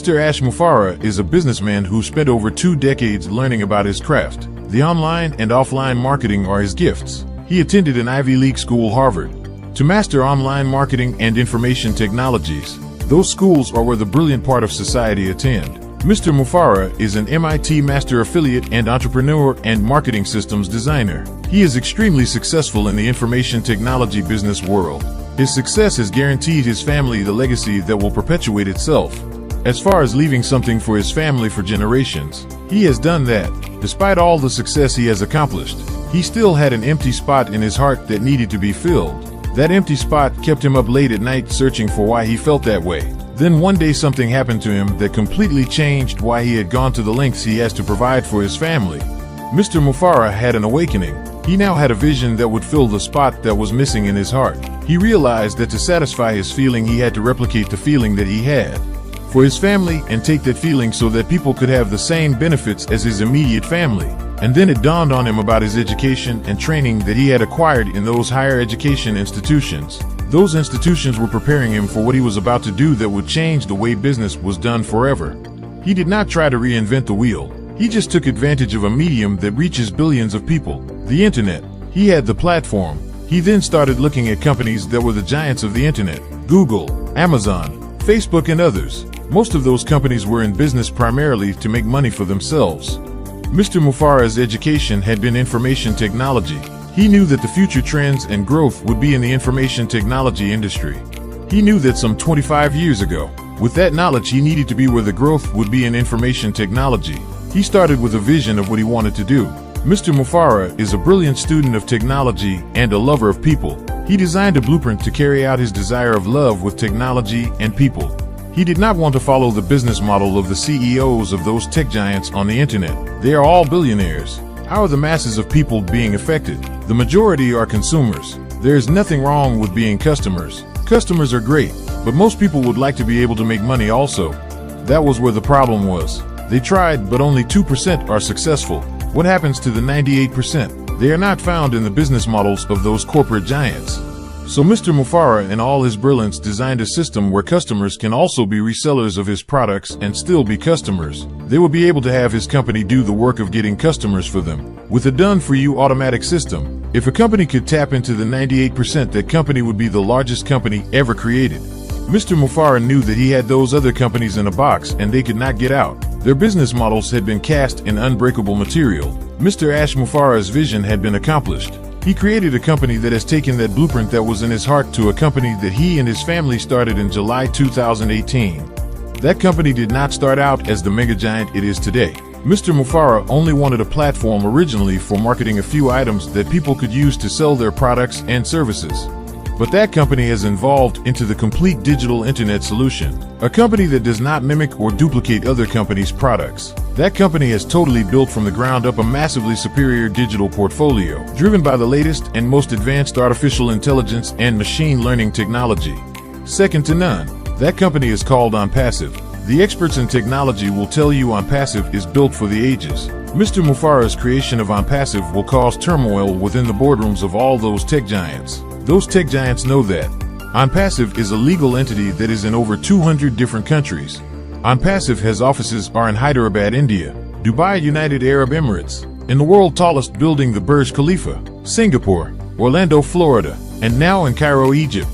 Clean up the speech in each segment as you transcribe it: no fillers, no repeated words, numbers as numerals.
Mr. ASh MUFARAH is a businessman who spent over 2 decades learning about his craft. The online and offline marketing are his gifts. He attended an Ivy League school, Harvard, to master online marketing and information technologies. Those schools are where the brilliant part of society attend. Mr. MUFARAH is an MIT Master Affiliate and entrepreneur and marketing systems designer. He is extremely successful in the information technology business world. His success has guaranteed his family the legacy that will perpetuate itself. As far as leaving something for his family for generations, he has done that. Despite all the success he has accomplished, he still had an empty spot in his heart that needed to be filled. That empty spot kept him up late at night searching for why he felt that way. Then one day something happened to him that completely changed why he had gone to the lengths he has to provide for his family. Mr. MUFARAH had an awakening. He now had a vision that would fill the spot that was missing in his heart. He realized that to satisfy his feeling, he had to replicate the feeling that he had for his family and take that feeling so that people could have the same benefits as his immediate family. And then it dawned on him about his education and training that he had acquired in those higher education institutions. Those institutions were preparing him for what he was about to do that would change the way business was done forever. He did not try to reinvent the wheel. He just took advantage of a medium that reaches billions of people, the internet. He had the platform. He then started looking at companies that were the giants of the internet: Google, Amazon, Facebook, and others. Most of those companies were in business primarily to make money for themselves. Mr. MUFARAH's education had been information technology. He knew that the future trends and growth would be in the information technology industry. He knew that some 25 years ago. With that knowledge, he needed to be where the growth would be in information technology. He started with a vision of what he wanted to do. Mr. MUFARAH is a brilliant student of technology and a lover of people. He designed a blueprint to carry out his desire of love with technology and people. He did not want to follow the business model of the CEOs of those tech giants on the internet. They are all billionaires. How are the masses of people being affected? The majority are consumers. There is nothing wrong with being customers. Customers are great, but most people would like to be able to make money also. That was where the problem was. They tried, but only 2% are successful. What happens to the 98%? They are not found in the business models of those corporate giants. So Mr. MUFARAH in all his brilliance designed a system where customers can also be resellers of his products and still be customers. They will be able to have his company do the work of getting customers for them. With a done-for-you automatic system, if a company could tap into the 98%, that company would be the largest company ever created. Mr. MUFARAH knew that he had those other companies in a box and they could not get out. Their business models had been cast in unbreakable material. Mr. ASh MUFARAH's vision had been accomplished. He created a company that has taken that blueprint that was in his heart to a company that he and his family started in July 2018. That company did not start out as the mega giant it is today. Mr. MUFARAH only wanted a platform originally for marketing a few items that people could use to sell their products and services. But that company has evolved into the complete digital internet solution, a company that does not mimic or duplicate other companies' products. That company has totally built from the ground up a massively superior digital portfolio, driven by the latest and most advanced artificial intelligence and machine learning technology. Second to none. That company is called Onpassive. The experts in technology will tell you Onpassive is built for the ages. Mr. MUFARAH's creation of Onpassive will cause turmoil within the boardrooms of all those tech giants. Those tech giants know that. Onpassive is a legal entity that is in over 200 different countries. Onpassive has offices in Hyderabad, India, Dubai, United Arab Emirates, in the world's tallest building, the Burj Khalifa, Singapore, Orlando, Florida, and now in Cairo, Egypt.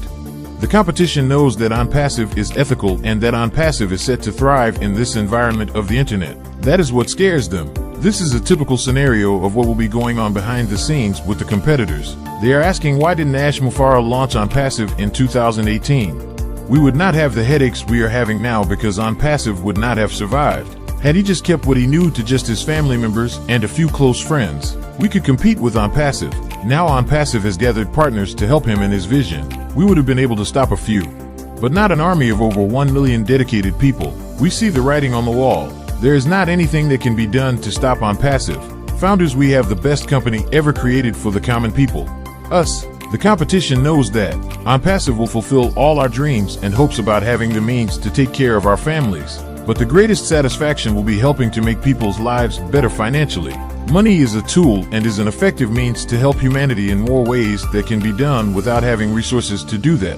The competition knows that Onpassive is ethical and that Onpassive is set to thrive in this environment of the internet. That is what scares them. This is a typical scenario of what will be going on behind the scenes with the competitors. They are asking, why didn't ASh MUFARAH launch Onpassive in 2018? We would not have the headaches we are having now because Onpassive would not have survived. Had he just kept what he knew to just his family members and a few close friends, we could compete with Onpassive. Now Onpassive has gathered partners to help him in his vision. We would have been able to stop a few, but not an army of over 1 million dedicated people. We see the writing on the wall. There is not anything that can be done to stop Onpassive. Founders, we have the best company ever created for the common people. Us. The competition knows that. Onpassive will fulfill all our dreams and hopes about having the means to take care of our families. But the greatest satisfaction will be helping to make people's lives better financially. Money is a tool and is an effective means to help humanity in more ways that can be done without having resources to do that.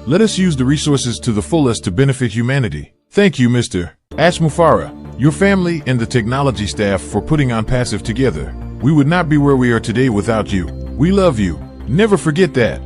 Let us use the resources to the fullest to benefit humanity. Thank you, Mr. ASh MUFARAH, your family and the technology staff for putting Onpassive together. We would not be where we are today without you. We love you. Never forget that.